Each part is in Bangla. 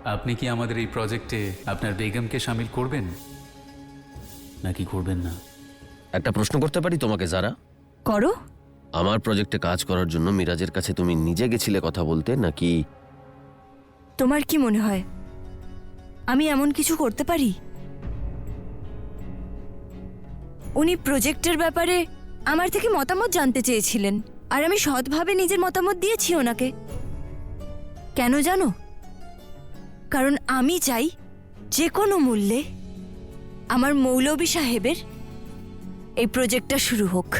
আপনি কি আমাদের এই প্রজেক্টে আপনার বেগমকে শামিল করবেন নাকি করবেন না? একটা প্রশ্ন করতে পারি তোমাকে যারা? করো। আমার প্রজেক্টে কাজ করার জন্য মিরাজের কাছে তুমি নিজে গেছিলে কথা বলতে, নাকি? তোমার কি মনে হয় আমি এমন কিছু করতে পারি? উনি প্রজেক্টের ব্যাপারে আমার থেকে মতামত জানতে চেয়েছিলেন, আর আমি সৎভাবে নিজের মতামত দিয়েছি ওনাকে। কেন জানো? কারণ আমি চাই যে কোনো মূল্যে আমার মৌলভী সাহেবের এই প্রজেক্টটা শুরু হোক।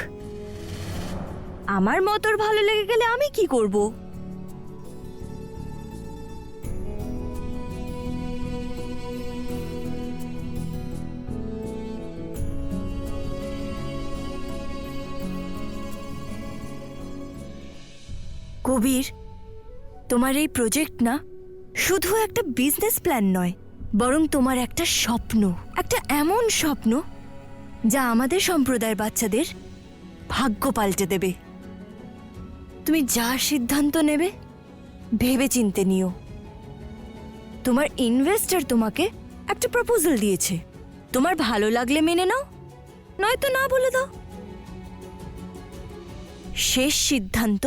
আমার মতর ভালো লেগে গেলে আমি কি করব? কবির, তোমার এই প্রজেক্ট না শুধু একটা বিজনেস প্ল্যান নয়, বরং তোমার একটা স্বপ্ন, একটা এমন স্বপ্ন যা আমাদের সম্প্রদায়ের বাচ্চাদের ভাগ্য পাল্টে দেবে। তুমি যা সিদ্ধান্ত নেবে ভেবে চিন্তে নিও। তোমার ইনভেস্টর তোমাকে একটা প্রপোজাল দিয়েছে, তোমার ভালো লাগলে মেনে নাও, নয়তো না বলে দাও। শেষ সিদ্ধান্ত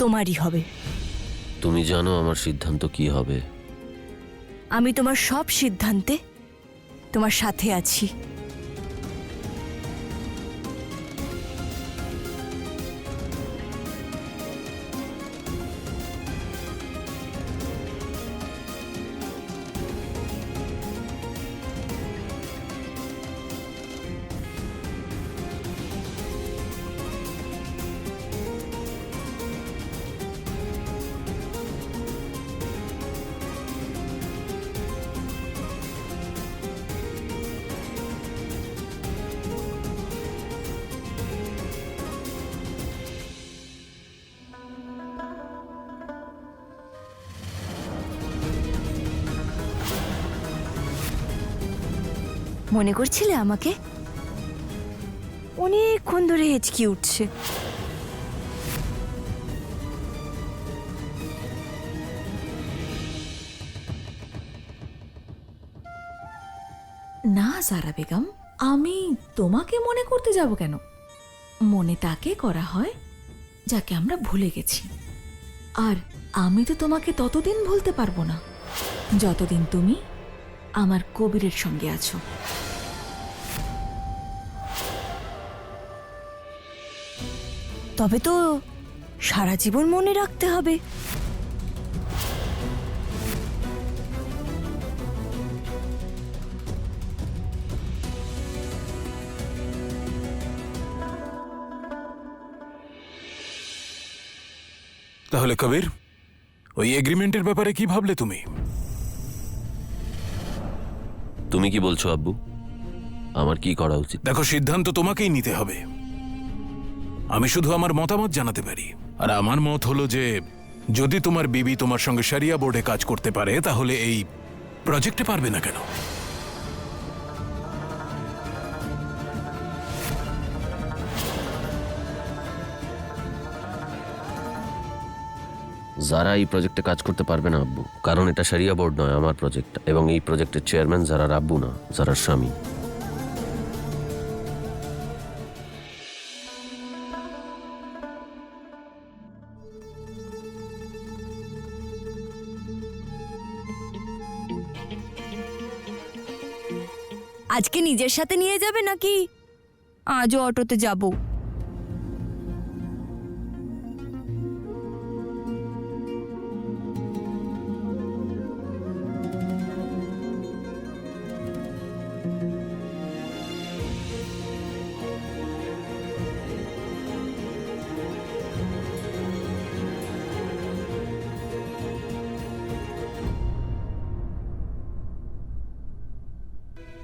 তোমারই হবে। তুমি জানো আমার সিদ্ধান্ত কি হবে। আমি তোমার সব সিদ্ধান্তে তোমার সাথে আছি। মনে করছিলে আমাকে? অনেকক্ষণ ধরে হেঁচকি উঠছে। না জারা বেগম, আমি তোমাকে মনে করতে যাব কেন? মনে তাকে করা হয় যাকে আমরা ভুলে গেছি। আর আমি তো তোমাকে ততদিন ভুলতে পারবো না যতদিন তুমি আমার কবিরের সঙ্গে আছো। তবে তো সারা জীবন মনে রাখতে হবে। তাহলে কবির, ওই এগ্রিমেন্টের ব্যাপারে কি ভাবলে তুমি? তুমি কি বলছো আব্বু? আমার কি করা উচিত? দেখো, সিদ্ধান্ত তোমাকেই নিতে হবে। আমি শুধু আমার মতামত জানাতে পারি, আর আমার মত হলো যে যদি তোমার বিবি তোমার সঙ্গে শরিয়া বোর্ডে কাজ করতে পারে, তাহলে এই প্রজেক্টে পারবে না কেন? যারা এই প্রজেক্টে কাজ করতে পারবে না আব্বু, কারণ এটা শরিয়া বোর্ড নয়, আমার প্রজেক্ট। এবং এই প্রজেক্টের চেয়ারম্যান যারার আব্বু না, যারার স্বামী। আজকে নিজের সাথে নিয়ে যাবে নাকি আজও অটোতে যাব?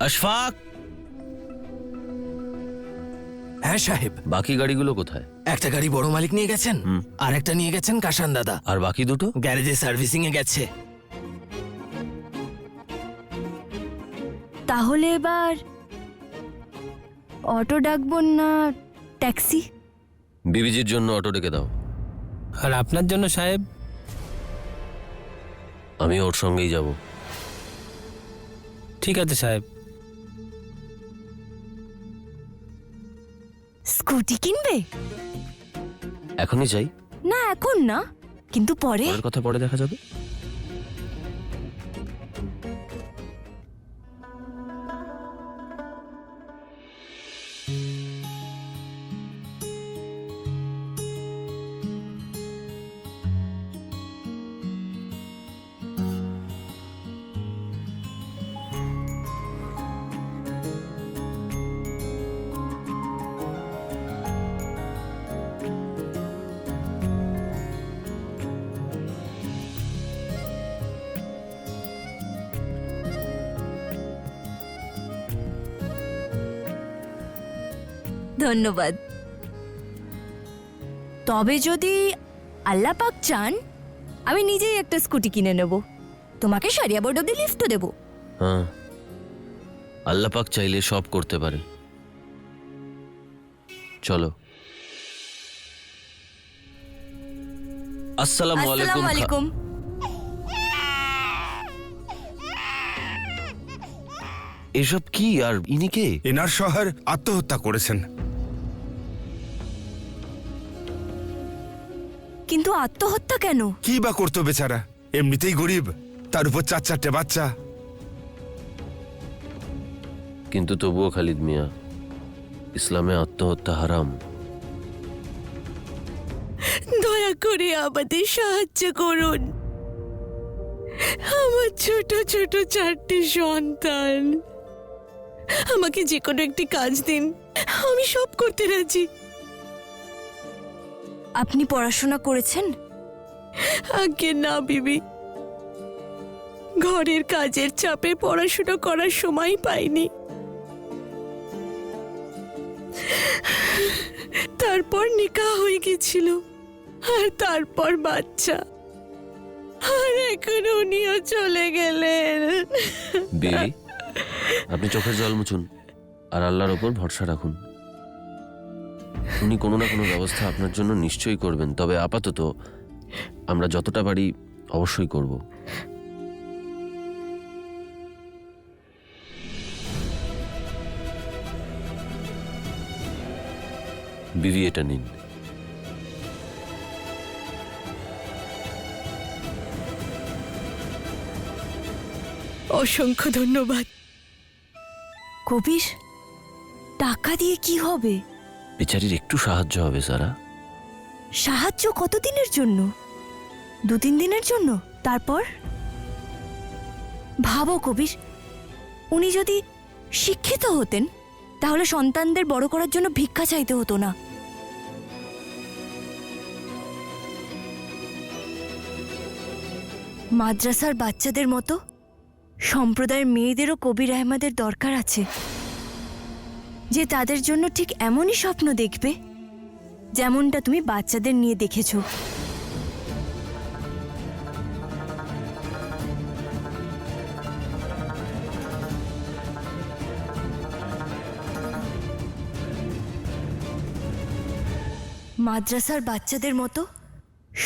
আশফাক, হ্যাঁ সাহেব। বাকি গাড়িগুলো কোথায়? একটা গাড়ি বড় মালিক নিয়ে গেছেন, আর একটা নিয়ে গেছেন কাশান দাদা। আর বাকি দুটো? গ্যারেজে সার্ভিসিং এ গেছে। তাহলে এবার অটো ডাকবো না ট্যাক্সি? বিবিজির জন্য অটো ডেকে দাও। আর আপনার জন্য সাহেব? আমি ওর সঙ্গেই যাব। ঠিক আছে সাহেব। স্কুটি কিনবে? এখনই যাই? না এখন না, কিন্তু পরে। পরের কথা পরে দেখা যাবে। ধন্যবাদ। তবে যদি আল্লাহ পাক চান, আমি নিজেই একটা স্কুটি কিনে নেব, তোমাকে সারিয়া বোর্ড অব্দি লিফটও দেবো। হ্যাঁ, আল্লাহ পাক চাইলে সব করতে পারে। চলো। আসসালামু আলাইকুম। আসসালামু আলাইকুম। এসব কি? আর ইনি কে? এনার শহর আত্মহত্যা করেছেন। কিন্তু আত্মহত্যা কেন? কি বা করতো বেচারা, এমনিতেই গরিব, তার উপর 4-4টে বাচ্চা। কিন্তু তবুও খালিদ মিয়া, ইসলামে আত্মহত্যা হারাম। দয়া করে আমাদের সাহায্য করুন। আমার ছোট ছোট 4টে সন্তান, আমাকে যে কোনো একটি কাজ দিন, আমি সব করতে রাজি। আপনি পড়াশোনা করেছেন? আগে না বিবি, ঘরের কাজের চাপে পড়াশোনা করার সময় পাইনি। তারপর নিকাহ হয়ে গেছিল, আর তারপর বাচ্চা, আর এখন উনিও চলে গেলেন। বিবি, আপনি চোখের জল মুছুন আর আল্লাহর ওপর ভরসা রাখুন। উনি কোনো না কোনো ব্যবস্থা আপনার জন্য নিশ্চয়ই করবেন। তবে আপাতত আমরা যতটা পারি অবশ্যই করব। বিবি, এটা নিন। অসংখ্য ধন্যবাদ। কবির, টাকা দিয়ে কি হবে? বেচারির একটু সাহায্য হবে সারা। সাহায্য কতদিনের জন্য? 2-3 দিনের জন্য, তারপর? ভাবো কবির, উনি যদি শিক্ষিত হতেন তাহলে সন্তানদের বড় করার জন্য ভিক্ষা চাইতে হতো না। মাদ্রাসার বাচ্চাদের মতো সম্প্রদায়ের মেয়েদেরও কবির আহমেদের দরকার আছে, যে তাদের জন্য ঠিক এমনই স্বপ্ন দেখবে যেমনটা তুমি বাচ্চাদের নিয়ে দেখেছো। মাদ্রাসার বাচ্চাদের মতো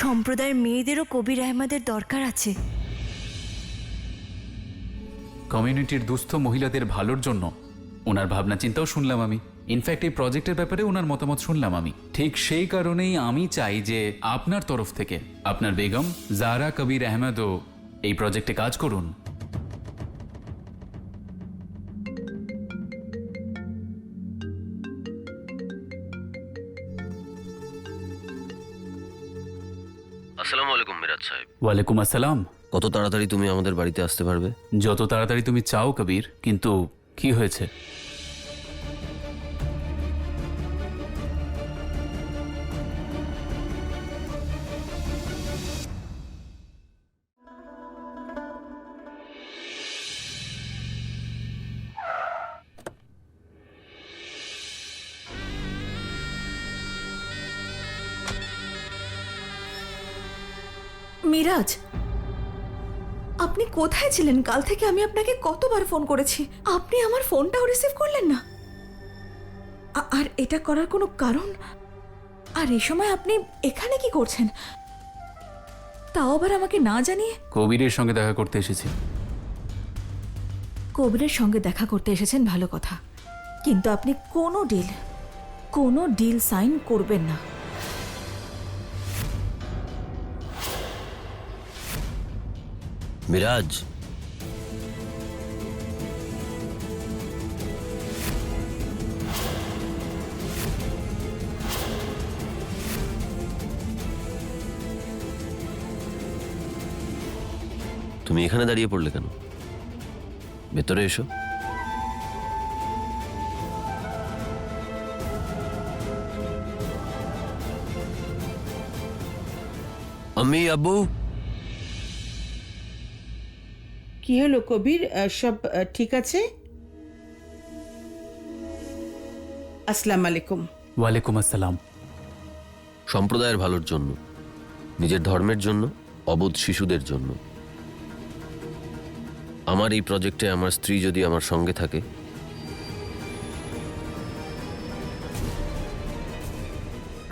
সম্প্রদায়ের মেয়েদেরও কবির আহমেদের দরকার আছে। কমিউনিটির দুস্থ মহিলাদের ভালোর জন্য ওনার ভাবনা চিন্তাও শুনলাম আমি। ইনফ্যাক্ট এই প্রজেক্টের ব্যাপারে ওনার মতামত শুনলাম আমি। ঠিক সেই কারণেই আমি চাই যে আপনার তরফ থেকে আপনার বেগম জারা কবির আহমেদও এই প্রজেক্টে কাজ করুন। আসসালামু আলাইকুম মিরাজ সাহেব। ওয়ালাইকুম আসসালাম। কত তাড়াতাড়ি তুমি আমাদের বাড়িতে আসতে পারবে? যত তাড়াতাড়ি তুমি চাও কবির, কিন্তু কি হয়েছে? মিরাজ, আপনি কোথায় ছিলেন? কাল থেকে আমি আপনাকে কতবার ফোন করেছি, আপনি আমার ফোনটাও রিসিভ করলেন না। আর এটা করার কোনো কারণ? আর এই সময় আপনি এখানে কি করছেন? তাও আবার আমাকে না জানিয়ে? কবিরের সঙ্গে দেখা করতে এসেছি। কবিরের সঙ্গে দেখা করতে এসেছেন ভালো কথা, কিন্তু আপনি কোনো ডিল সাইন করবেন না। মিরাজ, তুমি এখানে দাঁড়িয়ে পড়লে কেন? ভেতরে এসো। আম্মি, আব্বু, কি হলো কবির, সব ঠিক আছে? আসসালামু আলাইকুম। ওয়ালাইকুম আসসালাম। সম্প্রদায়ের ভালোর জন্য, নিজের ধর্মের জন্য, অবোধ শিশুদের জন্য। আমার এই প্রজেক্টে আমার স্ত্রী যদি আমার সঙ্গে থাকে,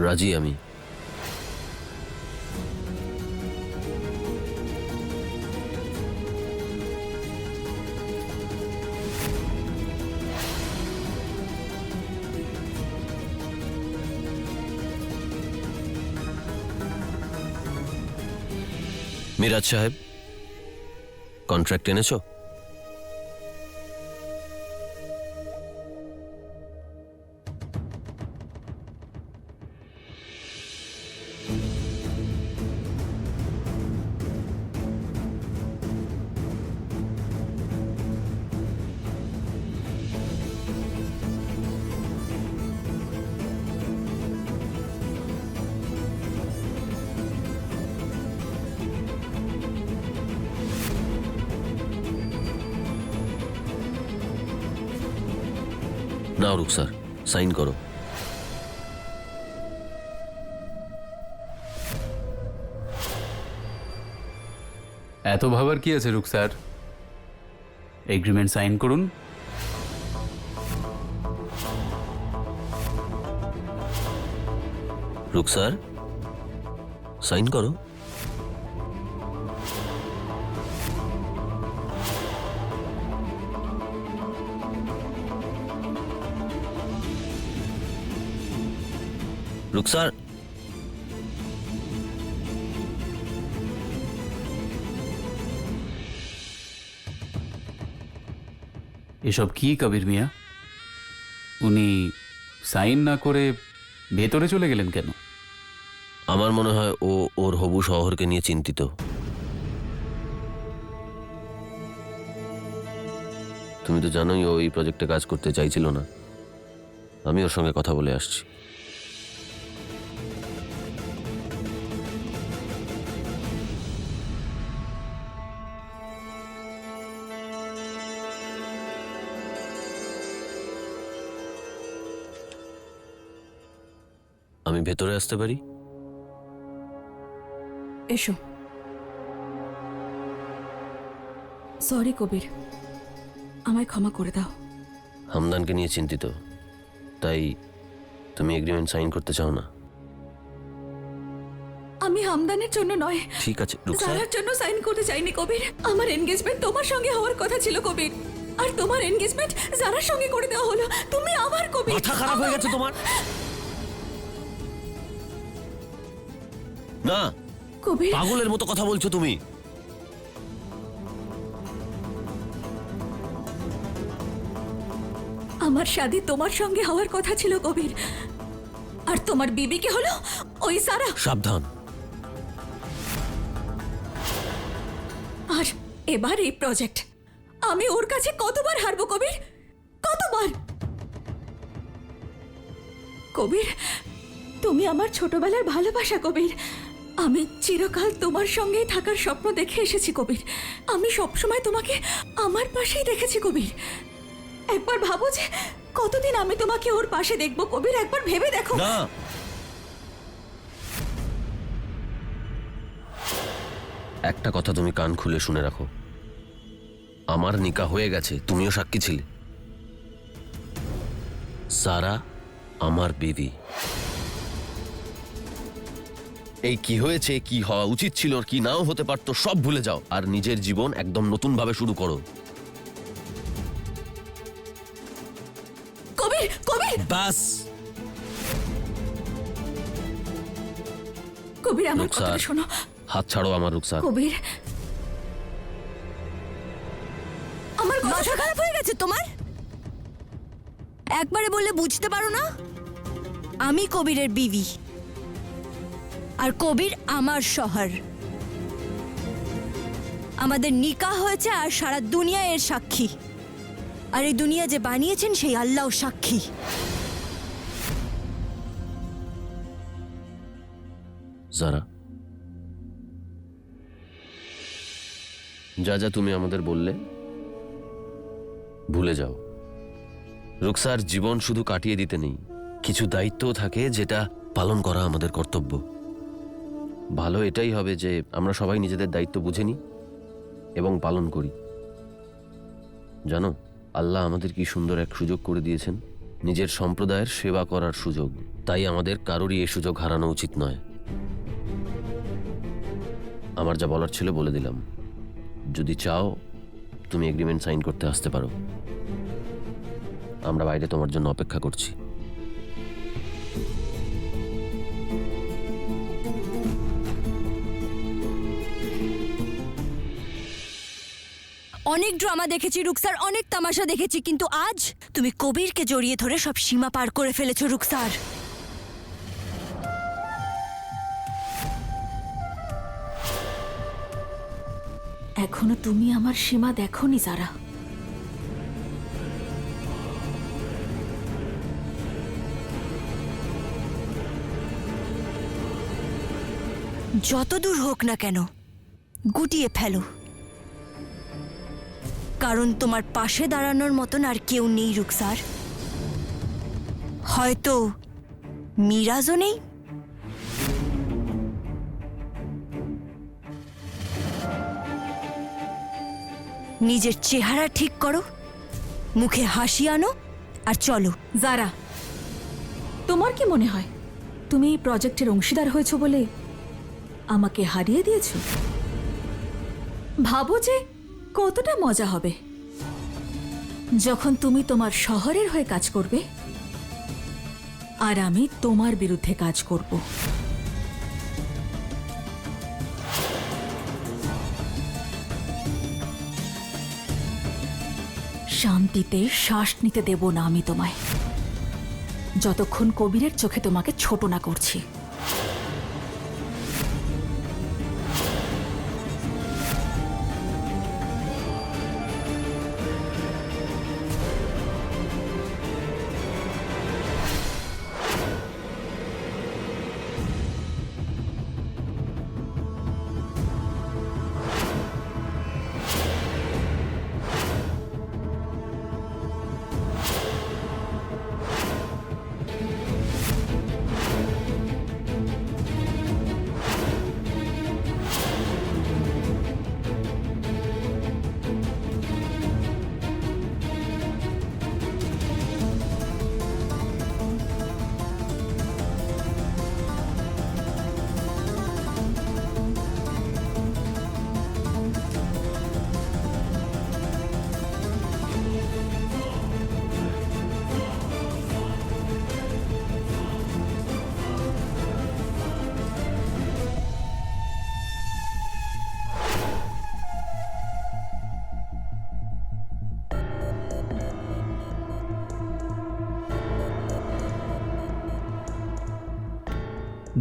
রাজি আমি। মিরাজ সাহেব, কন্ট্রাক্ট এনেছো? নাও রুকসার, সাইন করো। এত ভাবার কি আছে রুকসার? এগ্রিমেন্ট সাইন করুন। রুকসার, সাইন করো। রুকসার, এসব কি কবির মিয়া? উনি সাইন না করে ভেতরে চলে গেলেন কেন? আমার মনে হয় ও ওর হবু শহরকে নিয়ে চিন্তিত। তুমি তো জানোই ও এই প্রজেক্টে কাজ করতে চাইছিল না। আমি ওর সঙ্গে কথা বলে আসছি। আমি ভেতরে আসতে পারি? এসো। সরি কবির, আমায় ক্ষমা করে দাও। হামদানকে নিয়ে চিন্তিত, তাই তুমি এগ্রিমেন্ট সাইন করতে চাও না? আমি হামদানের জন্য নয়, ঠিক আছে রুকসার, জারার জন্য সাইন করতে চাইনি কবির। আমার এনগেজমেন্ট তোমার সঙ্গে হওয়ার কথা ছিল কবির, আর তোমার এনগেজমেন্ট জারার সঙ্গে করে দেওয়া হলো। তুমি আমার কবির। মাথা খারাপ হয়ে গেছে তোমার? না, কবির, পাগলের মতো কথা বলছো তুমি। আমার শাদী তোমার সঙ্গে হওয়ার কথা ছিল কবির, আর তোমার বিবিকে হলো ওই সারা। সাবধান। আর এবার এই প্রজেক্ট আমি ওর কাছে কতবার হারবো কবির, কতবার? কবির, তুমি আমার ছোটবেলার ভালোবাসা কবির। আমি চিরকাল তোমার সঙ্গেই থাকার স্বপ্ন দেখে এসেছি কবির। আমি সবসময় তোমাকে আমার পাশেই দেখেছি কবির। একবার ভাবো যে কতদিন আমি তোমাকে ওর পাশে দেখবো কবির, একবার ভেবে দেখো। না, একটা কথা তুমি কান খুলে শুনে রাখো, আমার নিকাহ হয়ে গেছে, তুমিও সাক্ষী ছিলে। সারা আমার বিবি। এই কি হয়েছে, কি হওয়া উচিত ছিল, কি নাও হতে পারতো, সব ভুলে যাও আর নিজের জীবন একদম নতুন ভাবে শুরু করো। কবির, কবির, বাস কবির, আমার রুকসার। কথাটা শোনো। হাত ছাড়ো আমার রুকসার। কবির, আমার কথা মাথা খারাপ হয়ে গেছে তোমার? একবারে বললে বুঝতে পারো না? আমি কবিরের বিবি, আর কবির আমার শহর। আমাদের নিকাহ হয়েছে আর সারা দুনিয়া এর সাক্ষী। আর এই দুনিয়া যে বানিয়েছেন সেই আল্লাহ সাক্ষী। যারা যা যা তুমি আমাদের বললে ভুলে যাও। রুকসার, জীবন শুধু কাটিয়ে দিতে নেই, কিছু দায়িত্বও থাকে যেটা পালন করা আমাদের কর্তব্য। ভালো এটাই হবে যে আমরা সবাই নিজেদের দায়িত্ব বুঝে নিই এবং পালন করি। জানো, আল্লাহ আমাদের কি সুন্দর এক সুযোগ করে দিয়েছেন, নিজের সম্প্রদায়ের সেবা করার সুযোগ। তাই আমাদের কারোরই এই সুযোগ হারানো উচিত নয়। আমার যা বলার ছিল বলে দিলাম। যদি চাও তুমি এগ্রিমেন্ট সাইন করতে আসতে পারো। আমরা বাইরে তোমার জন্য অপেক্ষা করছি। অনেক ড্রামা দেখেছি রুকসার, অনেক তামাশা দেখেছি, কিন্তু আজ তুমি কবিরকে জড়িয়ে ধরে সব সীমা পার করে ফেলেছো রুকসার। এখনো তুমি আমার সীমা দেখোনি যারা। যত দূর হোক না কেন গুটিয়ে ফেলো, কারণ তোমার পাশে দাঁড়ানোর মতন আর কেউ নেই রুকসার। হয়তো মিরাজও নেই। নিজের চেহারা ঠিক করো, মুখে হাসি আনো আর চলো। যারা, তোমার কি মনে হয় তুমি এই প্রজেক্টের অংশীদার হয়েছো বলে আমাকে হারিয়ে দিয়েছো? ভাবো যে কতটা মজা হবে যখন তুমি তোমার শহরের হয়ে কাজ করবে আর আমি তোমার বিরুদ্ধে কাজ করব। শান্তিতে শ্বাস নিতে দেব না আমি তোমায়, যতক্ষণ কবিরের চোখে তোমাকে ছোট না করছি।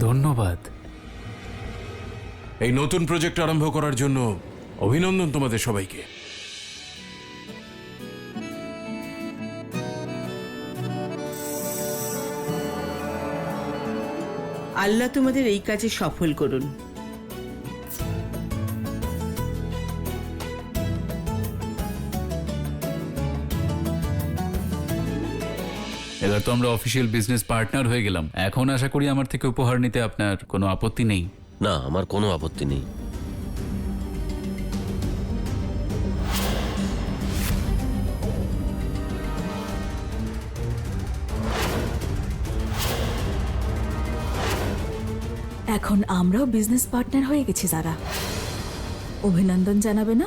ধন্যবাদ। এই নতুন প্রজেক্ট আরম্ভ করার জন্য অভিনন্দন তোমাদের সবাইকে। আল্লাহ তোমাদের এই কাজে সফল করুন। এবার তো আমরা অফিসিয়াল বিজনেস পার্টনার হয়ে গেলাম। এখন আশা করি আমার থেকে উপহার নিতে আপনার কোনো আপত্তি নেই। না, আমার কোনো আপত্তি নেই। এখন আমরাও বিজনেস পার্টনার হয়ে গেছি যারা। অভিনন্দন জানাবে না?